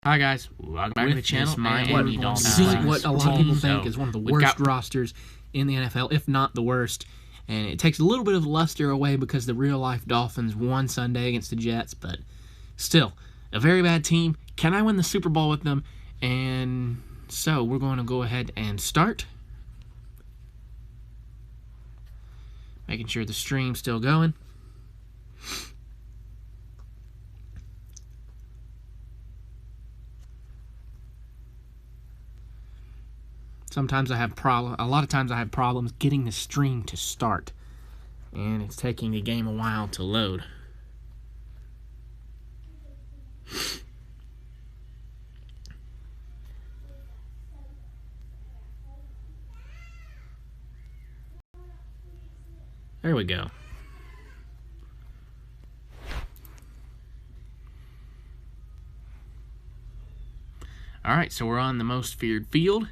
Hi guys, welcome back to the channel. Miami Dolphins. What a lot of people think is one of the worst rosters in the NFL, if not the worst. And it takes a little bit of luster away because the real-life Dolphins won Sunday against the Jets, but still, a very bad team. Can I win the Super Bowl with them? And so we're going to go ahead and start. Making sure the stream's still going. Sometimes I have a lot of times I have problems getting the stream to start, and it's taking the game a while to load. There we go. All right, so we're on the most feared field.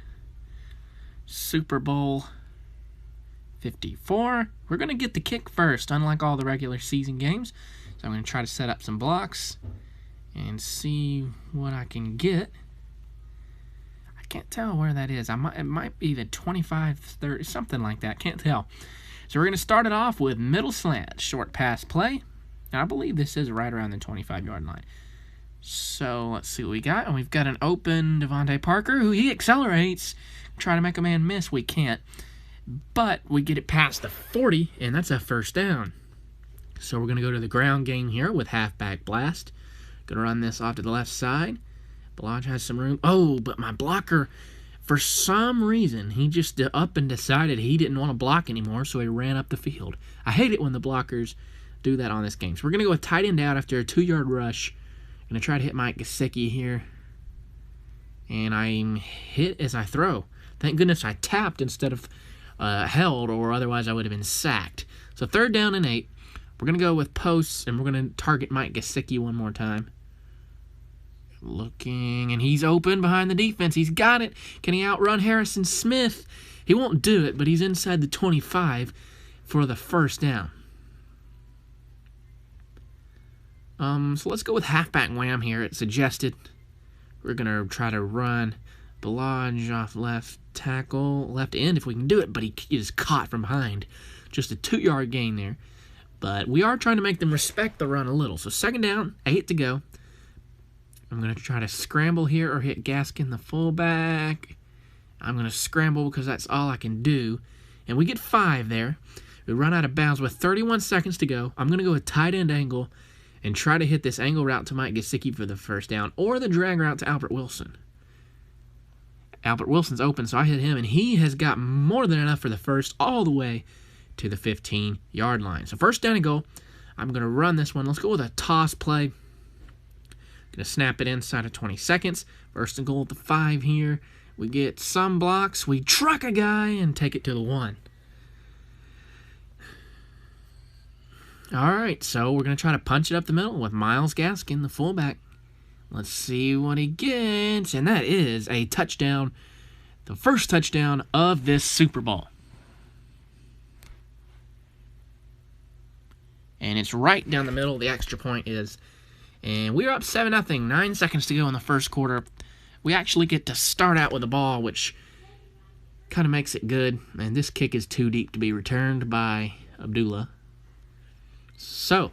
Super Bowl 54. We're going to get the kick first, unlike all the regular season games. So I'm going to try to set up some blocks and see what I can get. I can't tell where that is. It might be the 25, 30, something like that. Can't tell. So we're going to start it off with middle slant, short pass play. And I believe this is right around the 25-yard line. So let's see what we got. And we've got an open Devontae Parker, who he accelerates. Try to make a man miss. We can't. But we get it past the 40, and that's a first down. So we're going to go to the ground game here with halfback blast. Going to run this off to the left side. Balaj has some room. Oh, but my blocker, for some reason, he just up and decided he didn't want to block anymore, so he ran up the field. I hate it when the blockers do that on this game. So we're going to go with tight end out after a 2-yard rush. Going to try to hit Mike Gesicki here. And I'm hit as I throw. Thank goodness I tapped instead of held, or otherwise I would have been sacked. So 3rd down and 8. We're going to go with posts, and we're going to target Mike Gesicki one more time. Looking, and he's open behind the defense. He's got it. Can he outrun Harrison Smith? He won't do it, but he's inside the 25 for the first down. So let's go with halfback wham here. It's suggested. We're going to try to run Balaj off left tackle, left end if we can do it, but he is caught from behind. Just a 2-yard gain there. But we are trying to make them respect the run a little. So 2nd down, 8 to go. I'm going to try to scramble here or hit Gaskin, the fullback. I'm going to scramble because that's all I can do. And we get 5 there. We run out of bounds with 31 seconds to go. I'm going to go with tight end angle and try to hit this angle route to Mike Gesicki for the first down, or the drag route to Albert Wilson. Albert Wilson's open, so I hit him, and he has got more than enough for the first, all the way to the 15-yard line. So 1st down and goal. I'm going to run this one. Let's go with a toss play. Going to snap it inside of 20 seconds. 1st and goal at the 5 here. We get some blocks. We truck a guy and take it to the 1. All right, so we're going to try to punch it up the middle with Myles Gaskin, the fullback. Let's see what he gets, and that is a touchdown, the first touchdown of this Super Bowl. And it's right down the middle, the extra point is. And we're up 7-0, 9 seconds to go in the first quarter. We actually get to start out with the ball, which kind of makes it good. And this kick is too deep to be returned by Abdullah. So,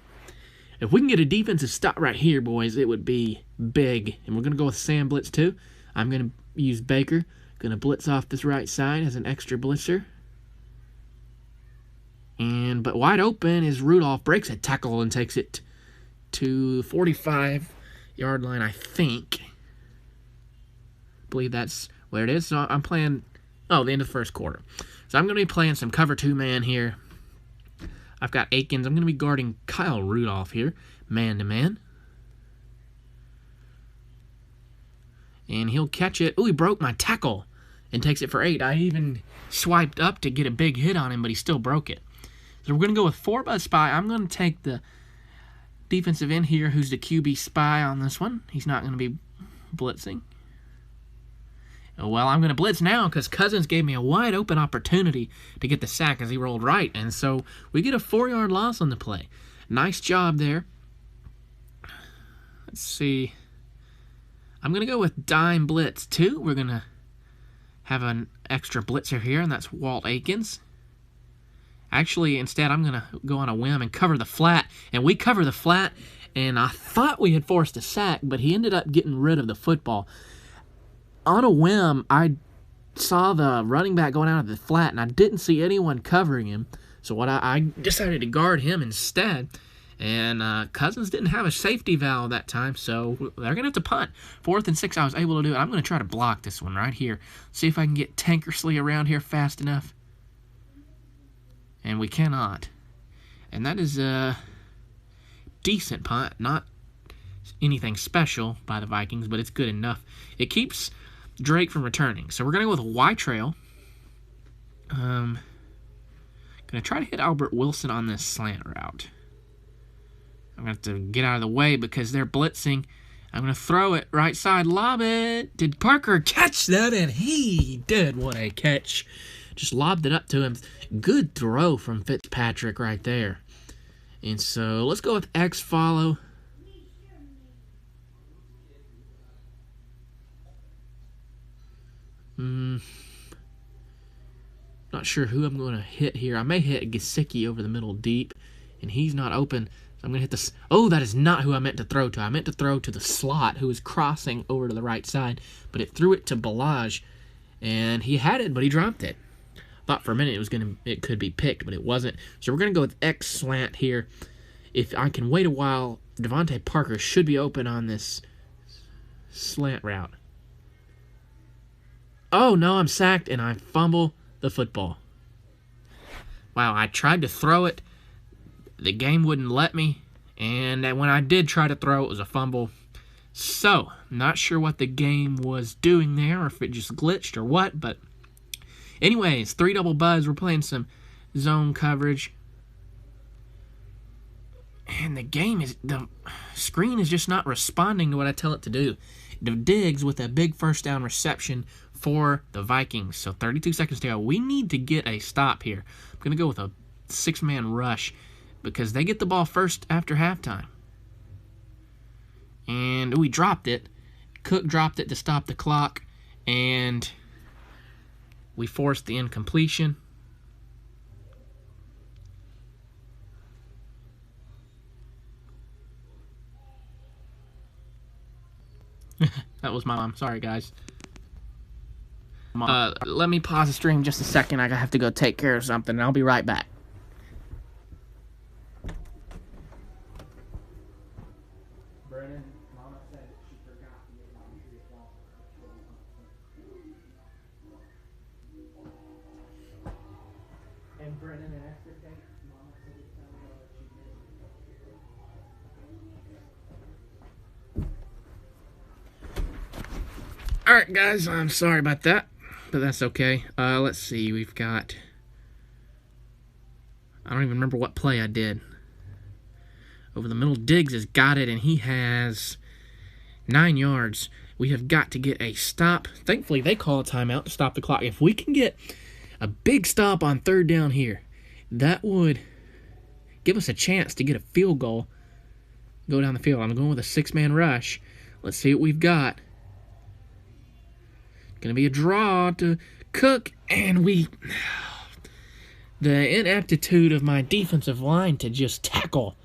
if we can get a defensive stop right here, boys, it would be big. And we're going to go with Sam Blitz, too. I'm going to use Baker. Going to blitz off this right side as an extra blitzer. But wide open is Rudolph. Breaks a tackle and takes it to 45-yard line, I think. I believe that's where it is. So I'm playing, the end of the first quarter. So I'm going to be playing some cover 2-man here. I've got Akins. I'm going to be guarding Kyle Rudolph here, man-to-man. And he'll catch it. Ooh, he broke my tackle and takes it for 8. I even swiped up to get a big hit on him, but he still broke it. So we're going to go with 4 spy. I'm going to take the defensive end here, who's the QB spy on this one. He's not going to be blitzing. Well, I'm going to blitz now because Cousins gave me a wide-open opportunity to get the sack as he rolled right. And so we get a 4-yard loss on the play. Nice job there. Let's see. I'm going to go with dime blitz 2. We're going to have an extra blitzer here, and that's Walt Aikens. Actually, instead, I'm going to go on a whim and cover the flat. And we cover the flat, and I thought we had forced a sack, but he ended up getting rid of the football. On a whim, I saw the running back going out of the flat, and I didn't see anyone covering him. So I decided to guard him instead. And Cousins didn't have a safety valve that time, so they're going to have to punt. 4th and 6, I was able to do it. I'm going to try to block this one right here. See if I can get Tankersley around here fast enough. And we cannot. And that is a decent punt. Not anything special by the Vikings, but it's good enough. It keeps Drake from returning. So we're going to go with a Y trail. Going to try to hit Albert Wilson on this slant route. I'm going to have to get out of the way because they're blitzing. I'm going to throw it right side, lob it. Did Parker catch that? And he did. What a catch. Just lobbed it up to him. Good throw from Fitzpatrick right there. And so let's go with X follow. Not sure who I'm going to hit here. I may hit Gesicki over the middle deep, and he's not open. I'm going to hit this. Oh, that is not who I meant to throw to. I meant to throw to the slot who was crossing over to the right side, but it threw it to Balaj, and he had it, but he dropped it. Thought for a minute it could be picked, but it wasn't. So we're going to go with X slant here. If I can wait a while, Devontae Parker should be open on this slant route. Oh, no, I'm sacked, and I fumble the football. Wow, I tried to throw it. The game wouldn't let me, and when I did try to throw, it was a fumble. So, not sure what the game was doing there, or if it just glitched or what, but anyways, 3 double buzz. We're playing some zone coverage. And the screen is just not responding to what I tell it to do. Diggs with a big first down reception for the Vikings. So 32 seconds to go. We need to get a stop here. I'm going to go with a 6-man rush because they get the ball first after halftime. And we dropped it. Cook dropped it to stop the clock. And we forced the incompletion. That was my mom. Sorry, guys. Let me pause the stream just a second. I have to go take care of something, and I'll be right back. Brennan, Mama said she forgot to make laundry at all. And Brennan and Esther think Mama said it's time to go that she missed. Alright, guys, I'm sorry about that, but that's okay. Let's see, we've got... I don't even remember what play I did. Over the middle, Diggs has got it, and he has 9 yards. We have got to get a stop. Thankfully, they call a timeout to stop the clock. If we can get a big stop on 3rd down here, that would give us a chance to get a field goal, go down the field. I'm going with a 6-man rush. Let's see what we've got. Going to be a draw to Cook, and the ineptitude of my defensive line to just tackle.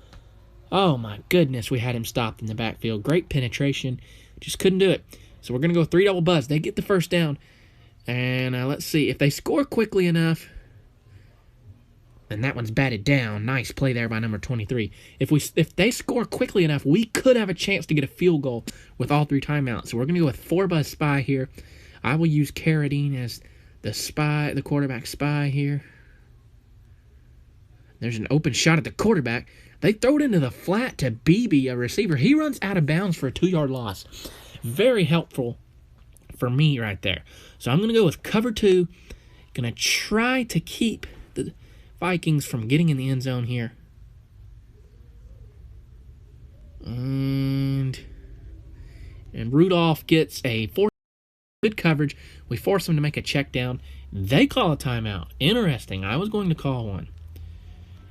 Oh, my goodness, we had him stopped in the backfield. Great penetration. Just couldn't do it. So we're going to go 3 double buzz. They get the first down. And let's see. If they score quickly enough, then that one's batted down. Nice play there by number 23. If they score quickly enough, we could have a chance to get a field goal with all 3 timeouts. So we're going to go with 4 buzz spy here. I will use Carradine as the quarterback spy here. There's an open shot at the quarterback. They throw it into the flat to Beebe, a receiver. He runs out of bounds for a 2-yard loss. Very helpful for me right there. So I'm going to go with cover 2. Going to try to keep the Vikings from getting in the end zone here. And Rudolph gets a 4. Good coverage. We force them to make a check down. They call a timeout. Interesting. I was going to call one.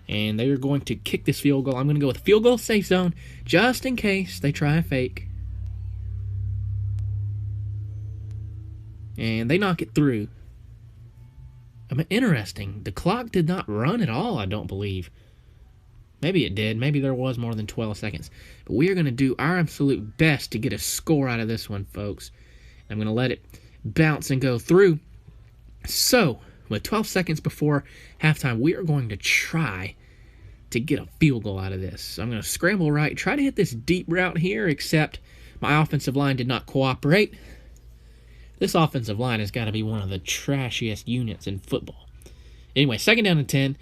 And they are going to kick this field goal. I'm going to go with field goal safe zone just in case they try a fake. And they knock it through. I mean, interesting. The clock did not run at all, I don't believe. Maybe it did. Maybe there was more than 12 seconds. But we are going to do our absolute best to get a score out of this one, folks. I'm going to let it bounce and go through. So, with 12 seconds before halftime, we are going to try to get a field goal out of this. So I'm going to scramble right, try to hit this deep route here, except my offensive line did not cooperate. This offensive line has got to be one of the trashiest units in football. Anyway, 2nd down and 10.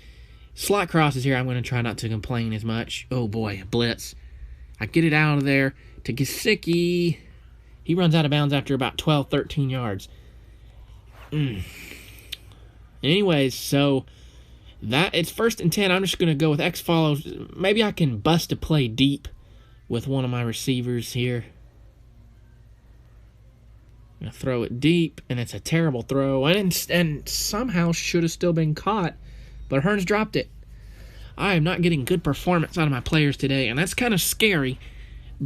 Slot crosses here. I'm going to try not to complain as much. Oh boy, blitz. I get it out of there to Gesicki. He runs out of bounds after about 12, 13 yards. Anyways, so that it's 1st and 10. I'm just going to go with X follows. Maybe I can bust a play deep with one of my receivers here. I'm going to throw it deep, and it's a terrible throw. And somehow should have still been caught, but Hearns dropped it. I am not getting good performance out of my players today, and that's kind of scary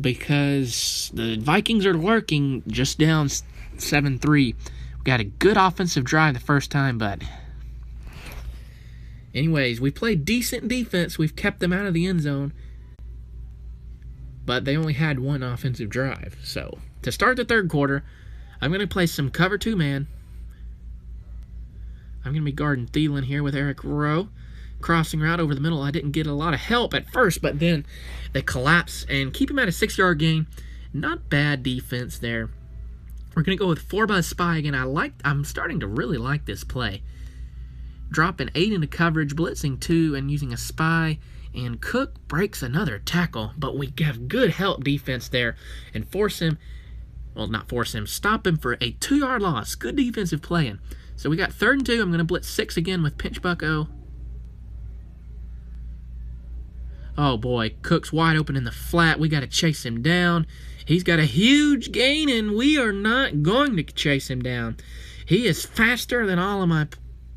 because the Vikings are lurking just down 7-3. We got a good offensive drive the first time, but anyways, we played decent defense. We've kept them out of the end zone, but they only had one offensive drive. So to start the 3rd quarter, I'm going to play some cover 2 man. I'm going to be guarding Thielen here with Eric Rowe. Crossing route over the middle. I didn't get a lot of help at first, but then they collapse and keep him at a 6-yard gain. Not bad defense there. We're going to go with 4-buzz spy again. I'm starting to really like this play. Dropping 8 into coverage, blitzing 2, and using a spy. And Cook breaks another tackle, but we have good help defense there and stop him for a 2-yard loss. Good defensive playing. So we got 3rd and 2. I'm going to blitz 6 again with pinch bucko. Oh boy, Cook's wide open in the flat. We got to chase him down. He's got a huge gain, and we are not going to chase him down. He is faster than all of my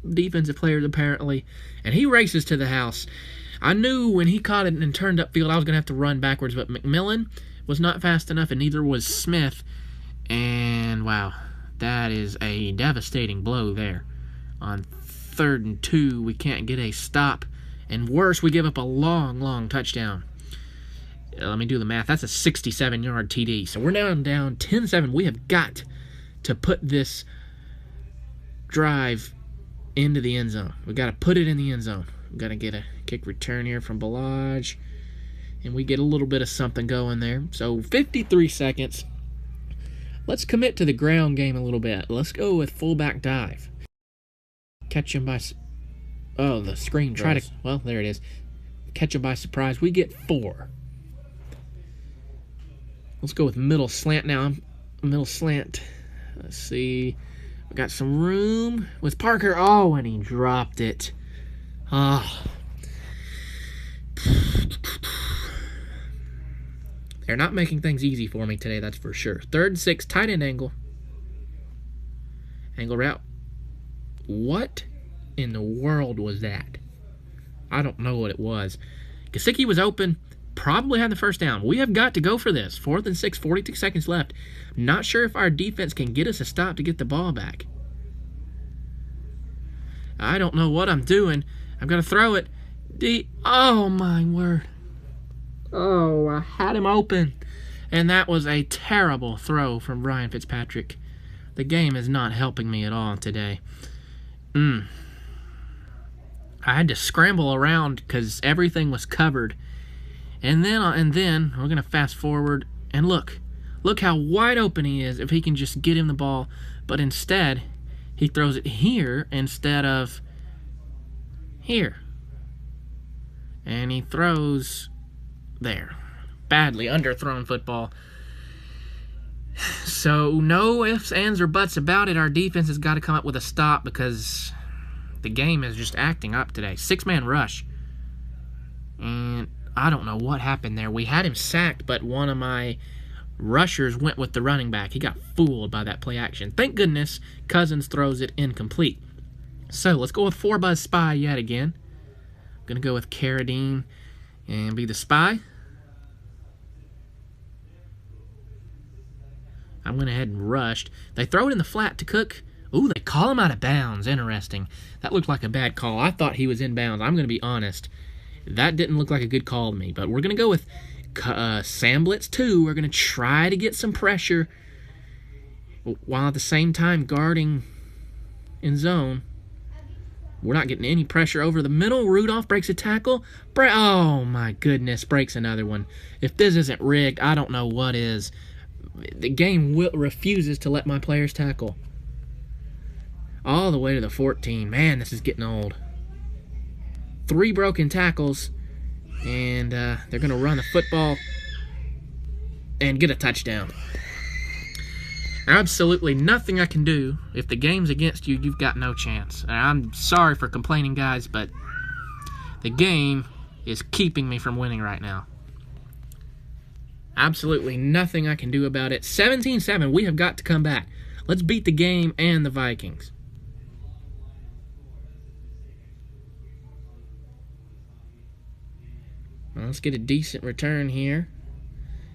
defensive players, apparently, and he races to the house. I knew when he caught it and turned upfield, I was going to have to run backwards, but McMillan was not fast enough, and neither was Smith. And, wow, that is a devastating blow there. On 3rd and 2, we can't get a stop. And worse, we give up a long touchdown. Let me do the math. That's a 67-yard TD. So we're now down 10-7. We have got to put this drive into the end zone. We've got to put it in the end zone. We've got to get a kick return here from Balaj. And we get a little bit of something going there. So 53 seconds. Let's commit to the ground game a little bit. Let's go with fullback dive. Catch him by... Oh, the screen. Well, there it is. Catch him by surprise. We get 4. Let's go with middle slant now. Middle slant. Let's see. We got some room with Parker. Oh, and he dropped it. Oh. They're not making things easy for me today, that's for sure. 3rd and 6, tight end angle. Angle route. What in the world was that? I don't know what it was. Gesicki was open, probably had the first down. We have got to go for this. 4th and 6, 42 seconds left. Not sure if our defense can get us a stop to get the ball back. I don't know what I'm doing. I'm going to throw it. Oh, my word. Oh, I had him open. And that was a terrible throw from Ryan Fitzpatrick. The game is not helping me at all today. I had to scramble around because everything was covered. And then we're going to fast forward. And look how wide open he is if he can just get him the ball. But instead, he throws it here instead of here. And he throws there. Badly underthrown football. So no ifs, ands, or buts about it. Our defense has got to come up with a stop because the game is just acting up today. 6-man rush. And I don't know what happened there. We had him sacked, but one of my rushers went with the running back. He got fooled by that play action. Thank goodness Cousins throws it incomplete. So let's go with 4-buzz spy yet again. I'm going to go with Carradine and be the spy. I went ahead and rushed. They throw it in the flat to Cook. Ooh, they call him out of bounds. Interesting. That looked like a bad call. I thought he was in bounds. I'm going to be honest. That didn't look like a good call to me. But we're going to go with Sam Blitz 2. We're going to try to get some pressure while at the same time guarding in zone. We're not getting any pressure over the middle. Rudolph breaks a tackle. Oh, my goodness. Breaks another one. If this isn't rigged, I don't know what is. The game refuses to let my players tackle. All the way to the 14. Man, this is getting old. 3 broken tackles. And they're going to run the football and get a touchdown. Absolutely nothing I can do. If the game's against you, you've got no chance. And I'm sorry for complaining, guys, but the game is keeping me from winning right now. Absolutely nothing I can do about it. 17-7, we have got to come back. Let's beat the game and the Vikings. Well, let's get a decent return here.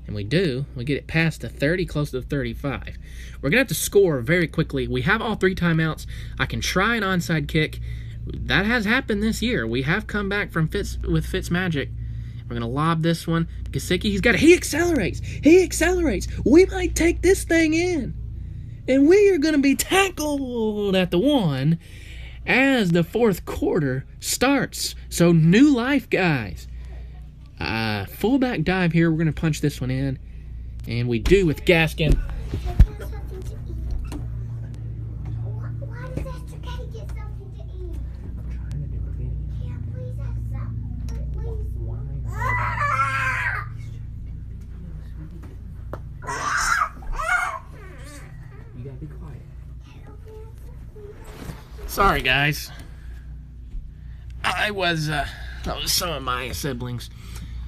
And we do. We get it past the 30, close to the 35. We're going to have to score very quickly. We have all 3 timeouts. I can try an onside kick. That has happened this year. We have come back from Fitz magic. We're going to lob this one. Gesicki, he accelerates. He accelerates. We might take this thing in. And we are going to be tackled at the 1 as the 4th quarter starts. So new life, guys. Fullback dive here. We're going to punch this one in. And we do with Gaskin. You gotta be quiet. Sorry, guys. That was some of my siblings.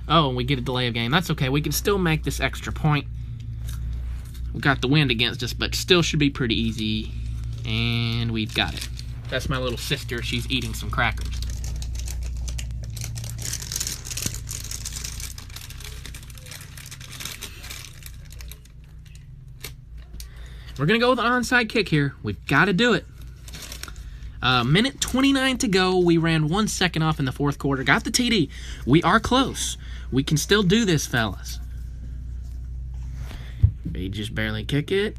Oh, and we get a delay of game. That's okay. We can still make this extra point. We got the wind against us, but still should be pretty easy. And we've got it. That's my little sister. She's eating some crackers. We're going to go with an onside kick here. We've got to do it. Minute 29 to go. We ran 1 second off in the 4th quarter. Got the TD. We are close. We can still do this, fellas. They just barely kick it.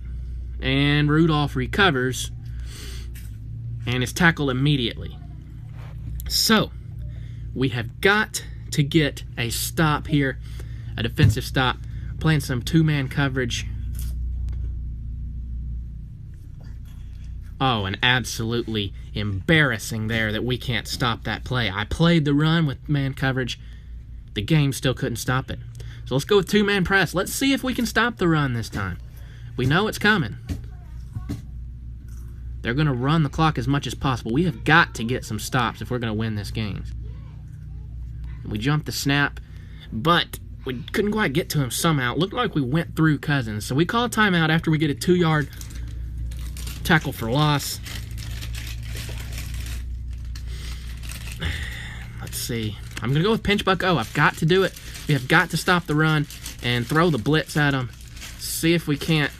And Rudolph recovers. And is tackled immediately. So, we have got to get a stop here. A defensive stop. Playing some 2-man coverage. Oh, and absolutely embarrassing there that we can't stop that play. I played the run with man coverage. The game still couldn't stop it. So let's go with 2-man press. Let's see if we can stop the run this time. We know it's coming. They're going to run the clock as much as possible. We have got to get some stops if we're going to win this game. We jumped the snap, but we couldn't quite get to him somehow. It looked like we went through Cousins. So we call a timeout after we get a 2-yard tackle for loss. Let's see. I'm going to go with pinch buck O. I've got to do it. We have got to stop the run and throw the blitz at them. See if we can't.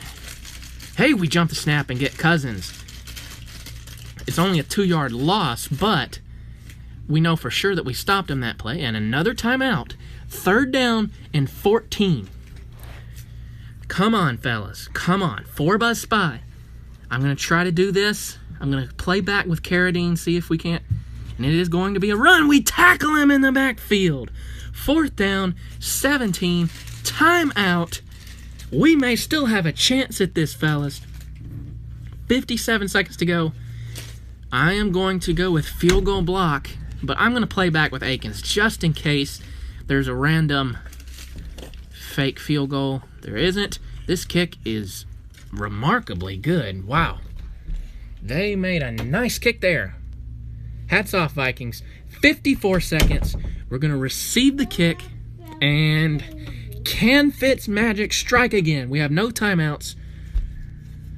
Hey, we jump the snap and get Cousins. It's only a 2-yard loss, but we know for sure that we stopped him that play. And another timeout. 3rd down and 14. Come on, fellas. Come on. 4-buzz spy. I'm going to try to do this. I'm going to play back with Carradine, see if we can't. And it is going to be a run. We tackle him in the backfield. 4th down, 17, timeout. We may still have a chance at this, fellas. 57 seconds to go. I am going to go with field goal block, but I'm going to play back with Akins just in case there's a random fake field goal. There isn't. This kick is remarkably good. Wow. They made a nice kick there. Hats off, Vikings. 54 seconds. We're going to receive the kick. And can Fitz magic strike again? We have no timeouts.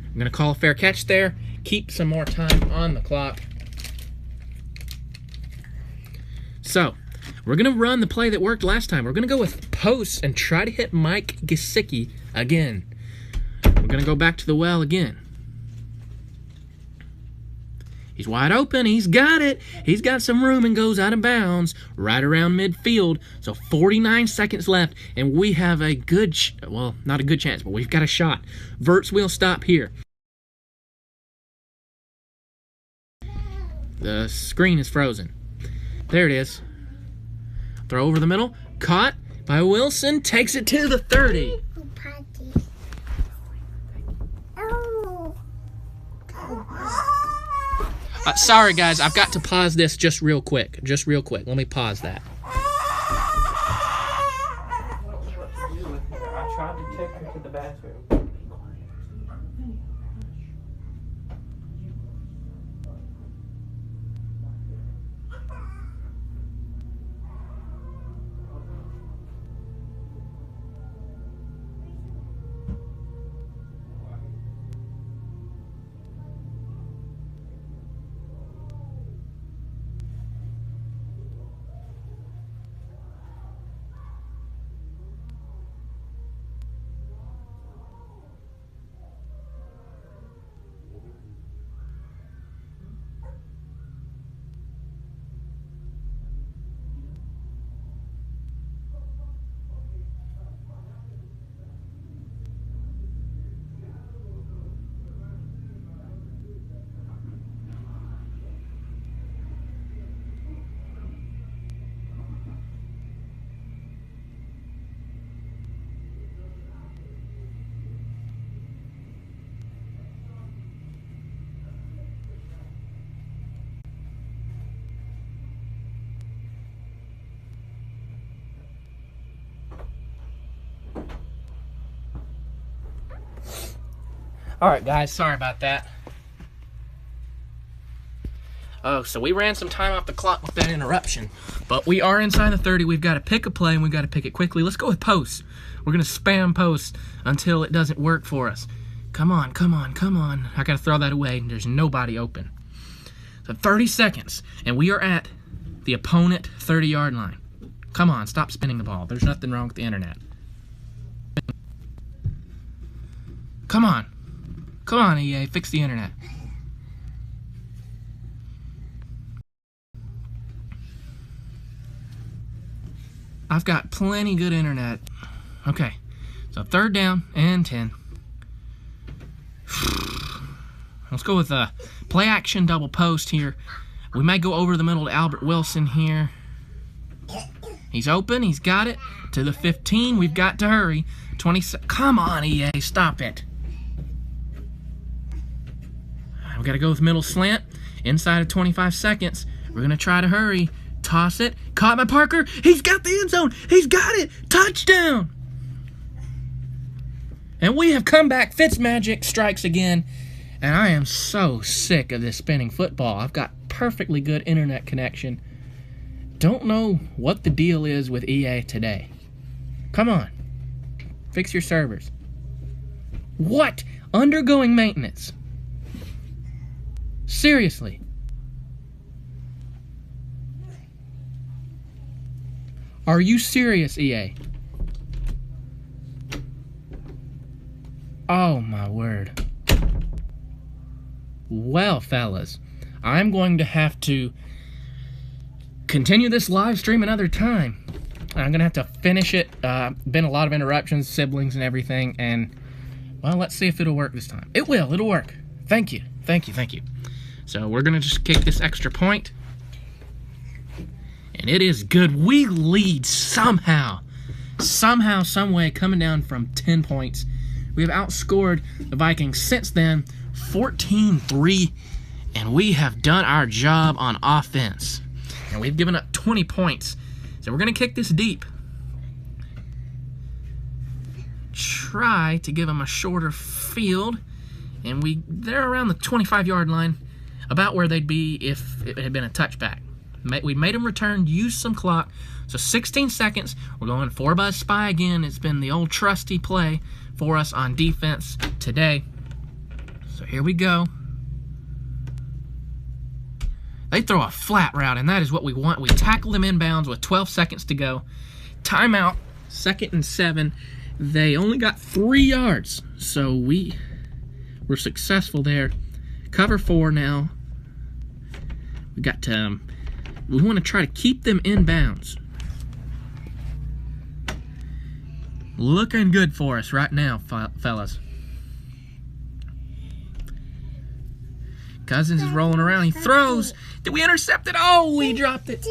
I'm going to call a fair catch there. Keep some more time on the clock. So, we're going to run the play that worked last time. We're going to go with posts and try to hit Mike Gesicki again. We're going to go back to the well again. He's wide open. He's got it. He's got some room and goes out of bounds right around midfield. So 49 seconds left, and we have a good, well, not a good chance, but we've got a shot. Verts will stop here. The screen is frozen. There it is. Throw over the middle. Caught by Wilson. Takes it to the 30. Sorry, guys. I've got to pause this just real quick. Just real quick. Let me pause that. I tried to take her to the bathroom. Alright, guys, sorry about that. Oh, so we ran some time off the clock with that interruption. But we are inside the 30. We've got to pick a play, and we've got to pick it quickly. Let's go with posts. We're going to spam posts until it doesn't work for us. Come on, come on, come on. I got to throw that away. There's nobody open. So 30 seconds, and we are at the opponent 30-yard line. Come on, stop spinning the ball. There's nothing wrong with the internet. Come on. Come on, EA, fix the internet. I've got plenty good internet. Okay, so 3rd down and 10. Let's go with a play action double post here. We might go over the middle to Albert Wilson here. He's open, he's got it. To the 15, we've got to hurry. 20, come on, EA, stop it. We've got to go with middle slant. Inside of 25 seconds. We're going to try to hurry. Toss it. Caught by Parker. He's got the end zone. He's got it. Touchdown. And we have come back. Fitzmagic strikes again. And I am so sick of this spinning football. I've got perfectly good internet connection. Don't know what the deal is with EA today. Come on. Fix your servers. What? Undergoing maintenance. Seriously. Are you serious, EA? Oh, my word. Well, fellas, I'm going to have to continue this live stream another time. I'm going to have to finish it. Been a lot of interruptions, siblings and everything, and, well, let's see if it'll work this time. It will. It'll work. Thank you. Thank you. Thank you. So we're going to just kick this extra point. And it is good. We lead somehow. Somehow, some way, coming down from 10 points. We have outscored the Vikings since then, 14-3. And we have done our job on offense. And we've given up 20 points. So we're going to kick this deep. Try to give them a shorter field. And they're around the 25-yard line. About where they'd be if it had been a touchback. We made them return, use some clock. So 16 seconds. We're going 4-buzz spy again. It's been the old trusty play for us on defense today. So here we go. They throw a flat route, and that is what we want. We tackle them inbounds with 12 seconds to go. Timeout, 2nd and 7. They only got 3 yards, so we were successful there. Cover 4 now. We got to, we want to try to keep them in bounds. Looking good for us right now, fellas. Cousins is rolling around. He throws. Did we intercept it? Oh, we dropped it.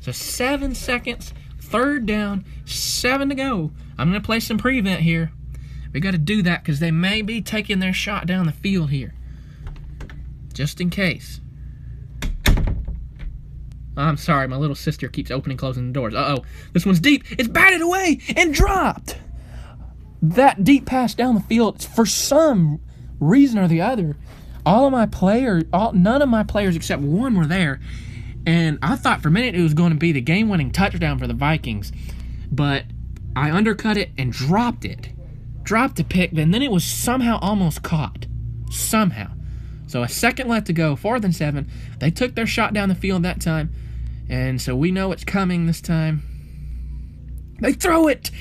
So 7 seconds. 3rd down. 7 to go. I'm going to play some prevent here. We got to do that because they may be taking their shot down the field here. Just in case. I'm sorry, my little sister keeps opening and closing the doors. Uh-oh. This one's deep. It's batted away and dropped. That deep pass down the field, for some reason or the other, none of my players except one were there. And I thought for a minute it was going to be the game-winning touchdown for the Vikings. But I undercut it and dropped it. Dropped the pick, and then it was somehow almost caught. Somehow. So a second left to go, 4th and 7. They took their shot down the field that time. And so we know it's coming this time. They throw it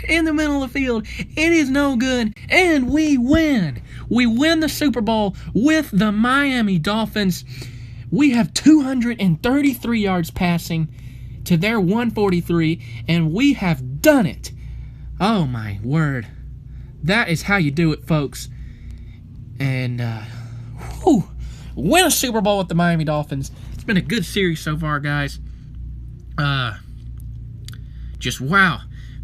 in the middle of the field. It is no good. And we win. We win the Super Bowl with the Miami Dolphins. We have 233 yards passing to their 143. And we have done it. Oh my word. That is how you do it, folks. And, win a Super Bowl with the Miami Dolphins. It's been a good series so far, guys. Just wow.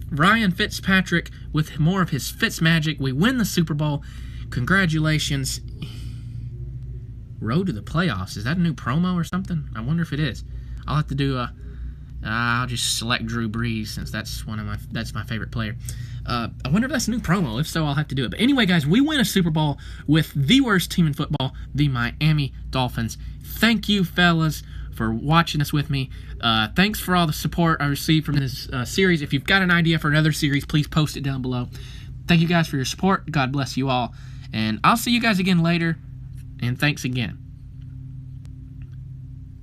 Ryan Fitzpatrick with more of his Fitz magic. We win the Super Bowl. Congratulations. Road to the playoffs. Is that a new promo or something? I wonder if it is. I'll have to do I'll just select Drew Brees since that's my favorite player. I wonder if that's a new promo. If so, I'll have to do it. But anyway, guys, we win a Super Bowl with the worst team in football, the Miami Dolphins. Thank you, fellas, for watching this with me. Thanks for all the support I received from this series. If you've got an idea for another series, please post it down below. Thank you guys for your support. God bless you all. And I'll see you guys again later. And thanks again.